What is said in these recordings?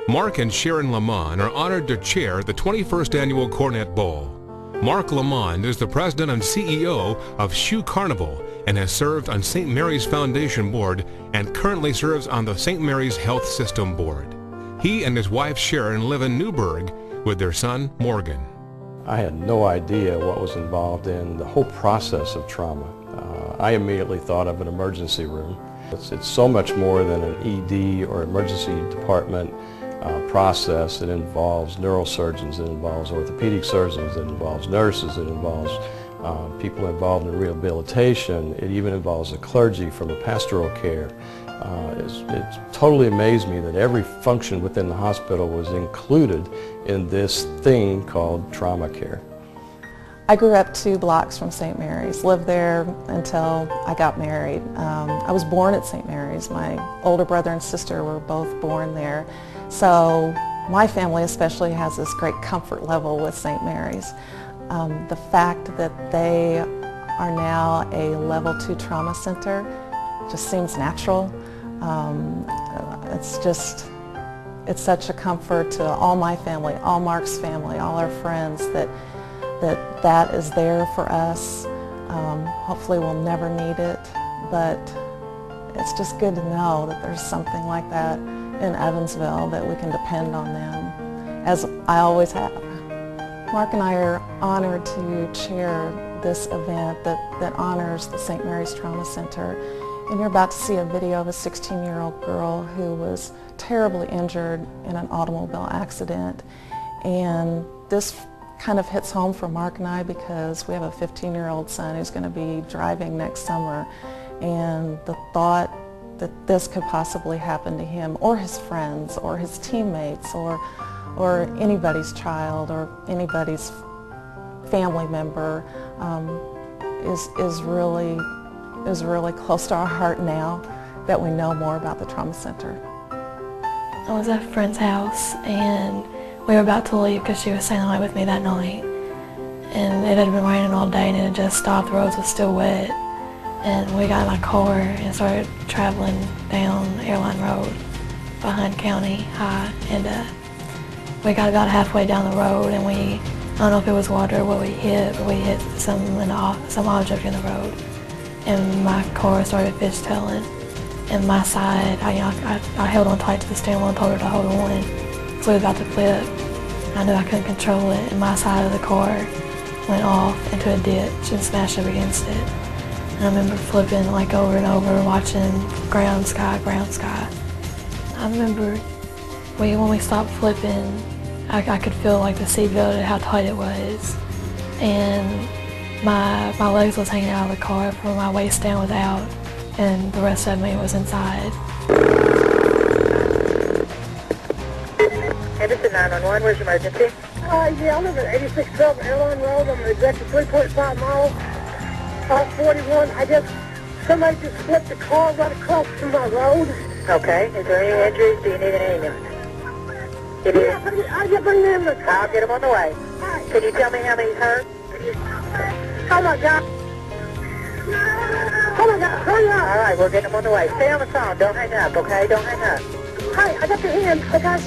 Mark and Sharon Lamond are honored to chair the 21st Annual Cornette Ball. Mark Lamond is the president and CEO of Shoe Carnival and has served on St. Mary's Foundation Board and currently serves on the St. Mary's Health System Board. He and his wife Sharon live in Newburgh with their son Morgan. I had no idea what was involved in the whole process of trauma. I immediately thought of an emergency room. It's so much more than an ED or emergency department process. It involves neurosurgeons, it involves orthopedic surgeons, it involves nurses, it involves people involved in rehabilitation. It even involves the clergy from a pastoral care. It totally amazed me that every function within the hospital was included in this thing called trauma care. I grew up 2 blocks from St. Mary's, lived there until I got married. I was born at St. Mary's. My older brother and sister were both born there. So my family especially has this great comfort level with St. Mary's. The fact that they are now a level 2 trauma center just seems natural. It's such a comfort to all my family, all Mark's family, all our friends that is there for us. Hopefully we'll never need it, but it's just good to know that there's something like that in Evansville, that we can depend on them, as I always have. Mark and I are honored to chair this event that honors the St. Mary's Trauma Center. And you're about to see a video of a 16-year-old girl who was terribly injured in an automobile accident. And this kind of hits home for Mark and I because we have a 15-year-old son who's going to be driving next summer. And the thought that this could possibly happen to him or his friends or his teammates or anybody's child or anybody's family member is really close to our heart now that we know more about the trauma center. I was at a friend's house and we were about to leave because she was staying the night with me that night. And it had been raining all day and it had just stopped. The roads were still wet. And we got in my car and started traveling down Airline Road behind County High. And we got about halfway down the road and I don't know if it was water or what we hit, but we hit some object in the road. And my car started fishtailing. And my side, I held on tight to the steering wheel and told her to hold on. So we were about to flip. I knew I couldn't control it, and my side of the car went off into a ditch and smashed up against it. And I remember flipping like over and over, watching ground, sky, ground, sky. I remember when we stopped flipping, I could feel like the seatbelt, how tight it was. And my legs was hanging out of the car from my waist down was out, and the rest of me was inside. Hey, this is 911. Where's your emergency? Yeah, I live at 8612 Airline Road. I'm exactly 3.5 miles off 41. Somebody just flipped the car right across from my road. Okay. Is there any injuries? Do you need an ambulance? I just bring them in the car. I'll get them on the way. Right. Can you tell me how many's hurt? Oh my God. Oh my God, hurry up. All right, we're getting them on the way. Stay on the phone. Don't hang up, okay? Don't hang up. Hi, I got your hand, okay?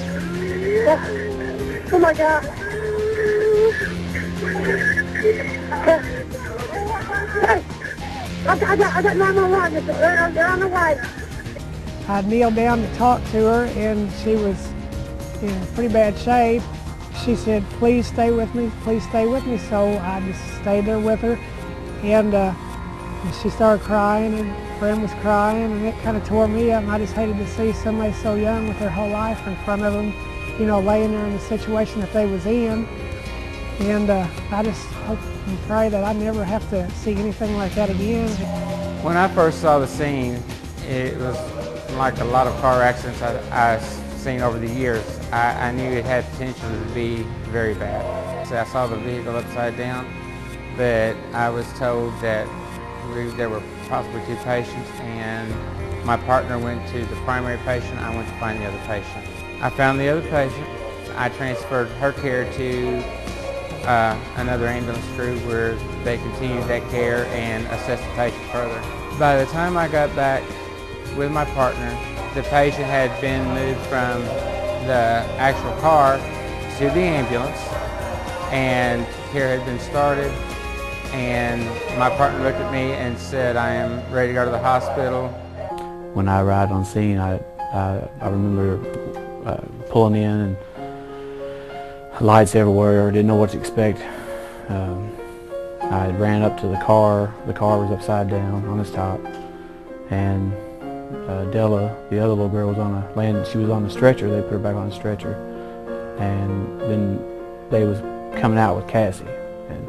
Oh my God. Hey, I got 911. They're on the way. I kneeled down to talk to her, and she was in pretty bad shape. She said, please stay with me, please stay with me. So I just stayed there with her, and she started crying, and a friend was crying, and it kind of tore me up. And I just hated to see somebody so young with their whole life in front of them, you know, laying there in the situation that they was in. And I just hope and pray that I never have to see anything like that again. When I first saw the scene, it was like a lot of car accidents I've seen over the years. I knew it had potential to be very bad. So I saw the vehicle upside down, but I was told that there were possibly 2 patients, and my partner went to the primary patient. I went to find the other patient. I found the other patient. I transferred her care to another ambulance crew where they continued that care and assessed the patient further. By the time I got back with my partner, the patient had been moved from the actual car to the ambulance, and care had been started, and my partner looked at me and said, "I am ready to go to the hospital." When I arrived on scene, I remember pulling in and lights everywhere, didn't know what to expect. I ran up to the car was upside down on its top, and Della, the other little girl, was on a landing. She was on the stretcher. They put her back on the stretcher, and then they was coming out with Cassie, and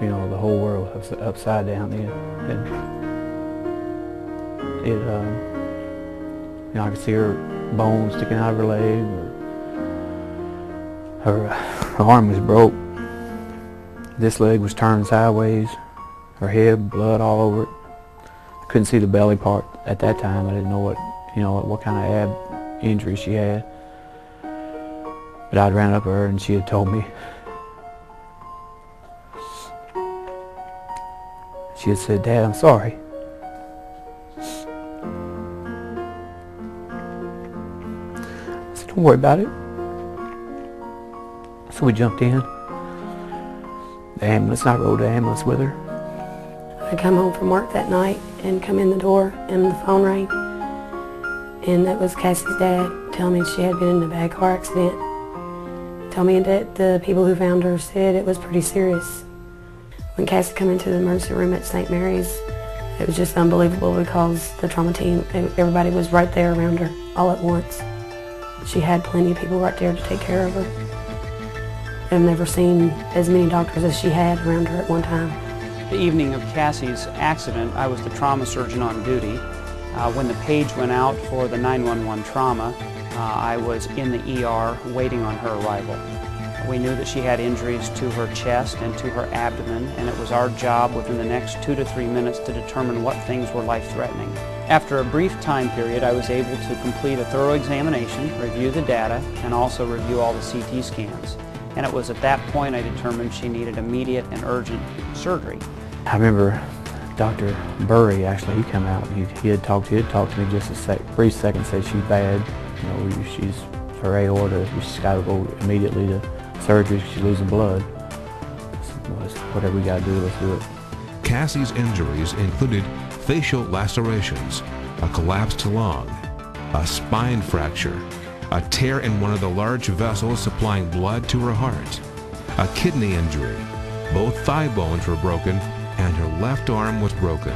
you know, the whole world was upside down then. And it, you know, I could see her bones sticking out of her leg. Her arm was broke. This leg was turned sideways. Her head, blood all over it. I couldn't see the belly part at that time. I didn't know what kind of ab injury she had. But I'd ran up to her and she had told me. She had said, "Dad, I'm sorry." I said, "Don't worry about it." So we jumped in. The ambulance, I rode the ambulance with her. I come home from work that night and come in the door and the phone rang. And it was Cassie's dad telling me she had been in a bad car accident. Told me that the people who found her said it was pretty serious. When Cassie come into the emergency room at St. Mary's, it was just unbelievable because the trauma team, everybody was right there around her all at once. She had plenty of people right there to take care of her. I've never seen as many doctors as she had around her at one time. The evening of Cassie's accident, I was the trauma surgeon on duty. When the page went out for the 911 trauma, I was in the ER waiting on her arrival. We knew that she had injuries to her chest and to her abdomen, and it was our job within the next 2 to 3 minutes to determine what things were life-threatening. After a brief time period, I was able to complete a thorough examination, review the data, and also review all the CT scans. And it was at that point I determined she needed immediate and urgent surgery. I remember Dr. Burry, actually, he came out. He had talked to me just a brief second, said she's bad. You know, she's her aorta. She's got to go immediately to surgery. She's losing blood. Whatever we got to do, let's do it. Cassie's injuries included facial lacerations, a collapsed lung, a spine fracture, a tear in one of the large vessels supplying blood to her heart, a kidney injury, both thigh bones were broken, and her left arm was broken.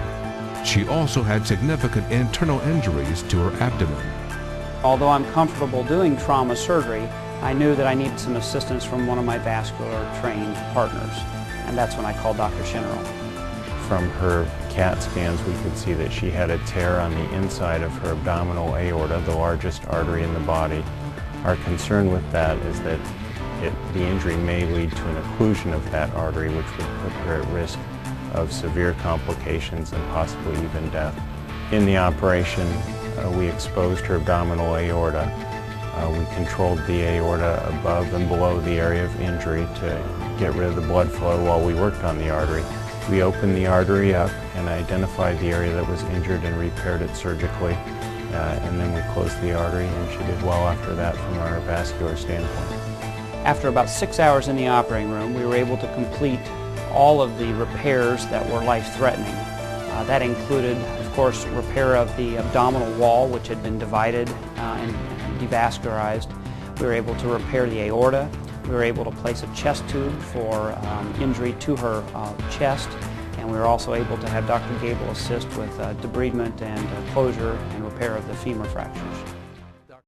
She also had significant internal injuries to her abdomen. Although I'm comfortable doing trauma surgery, I knew that I needed some assistance from one of my vascular trained partners, and that's when I called Dr. Shinnerl. From her CAT scans, we could see that she had a tear on the inside of her abdominal aorta, the largest artery in the body. Our concern with that is that the injury may lead to an occlusion of that artery, which would put her at risk of severe complications and possibly even death. In the operation, we exposed her abdominal aorta. We controlled the aorta above and below the area of injury to get rid of the blood flow while we worked on the artery. We opened the artery up and identified the area that was injured and repaired it surgically. And then we closed the artery, and she did well after that from our vascular standpoint. After about 6 hours in the operating room, we were able to complete all of the repairs that were life-threatening. That included, of course, repair of the abdominal wall, which had been divided and devascularized. We were able to repair the aorta. We were able to place a chest tube for injury to her chest, and we were also able to have Dr. Gable assist with debridement and closure and repair of the femur fractures.